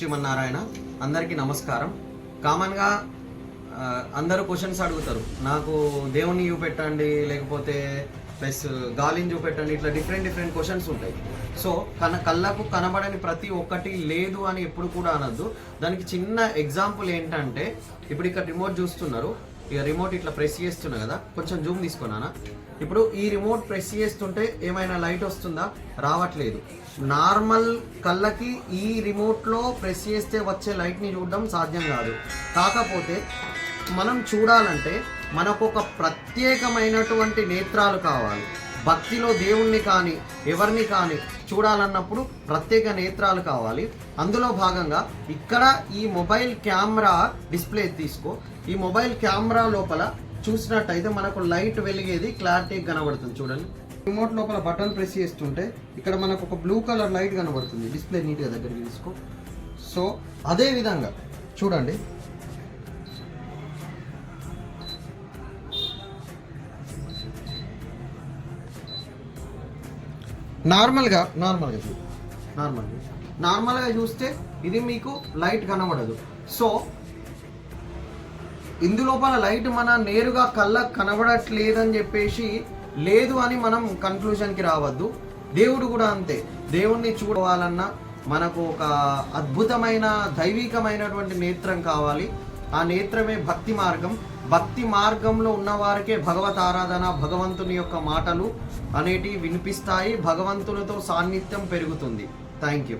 శ్రీమన్నారాయణ. అందరికీ నమస్కారం. కామన్గా అందరూ క్వశ్చన్స్ అడుగుతారు, నాకు దేవుని చూపెట్టండి, లేకపోతే ప్లస్ గాలిని చూపెట్టండి, ఇట్లా డిఫరెంట్ క్వశ్చన్స్ ఉంటాయి. సో కళ్ళకు కనబడని ప్రతి ఒక్కటి లేదు అని ఎప్పుడు కూడా అనొద్దు. దానికి చిన్న ఎగ్జాంపుల్ ఏంటంటే, ఇప్పుడు ఇక్కడ రిమోట్ చూస్తున్నారు, ఇక రిమోట్ ఇట్లా ప్రెస్ చేస్తున్నా కదా, కొంచెం జూమ్ తీసుకున్నానా. ఇప్పుడు ఈ రిమోట్ ప్రెస్ చేస్తుంటే ఏమైనా లైట్ వస్తుందా? రావట్లేదు. నార్మల్ కళ్ళకి ఈ రిమోట్లో ప్రెస్ చేస్తే వచ్చే లైట్ని చూడడం సాధ్యం కాదు. కాకపోతే మనం చూడాలంటే మనకు ఒక ప్రత్యేకమైనటువంటి నేత్రాలు కావాలి. భక్తిలో దేవుణ్ణి కానీ ఎవరిని కానీ చూడాలన్నప్పుడు ప్రత్యేక నేత్రాలు కావాలి. అందులో భాగంగా ఇక్కడ ఈ మొబైల్ కెమెరా డిస్ప్లే తీసుకో. ఈ మొబైల్ కెమెరా లోపల చూసినట్టయితే మనకు లైట్ వెలిగేది క్లారిటీ కనబడుతుంది. చూడండి, రిమోట్ లోపల బటన్ ప్రెస్ చేస్తుంటే ఇక్కడ మనకు ఒక బ్లూ కలర్ లైట్ కనబడుతుంది. డిస్ప్లే నీట్గా దగ్గరికి తీసుకో. సో అదే విధంగా చూడండి, నార్మల్గా చూస్తే ఇది మీకు లైట్ కనబడదు. సో ఇందులోపల లైట్ మన నేరుగా కళ్ళకు కనబడట్లేదని చెప్పేసి లేదు అని మనం కన్క్లూజన్కి రావద్దు. దేవుడు కూడా అంతే. దేవుణ్ణి చూడాలన్నా మనకు ఒక అద్భుతమైన దైవికమైనటువంటి నేత్రం కావాలి. ఆ నేత్రమే భక్తి మార్గం. భక్తి మార్గంలో ఉన్నవారికే భగవత్ ఆరాధన, భగవంతుని యొక్క మాటలు అనేటివి వినిపిస్తాయి. భగవంతునితో సాన్నిధ్యం పెరుగుతుంది. Thank you.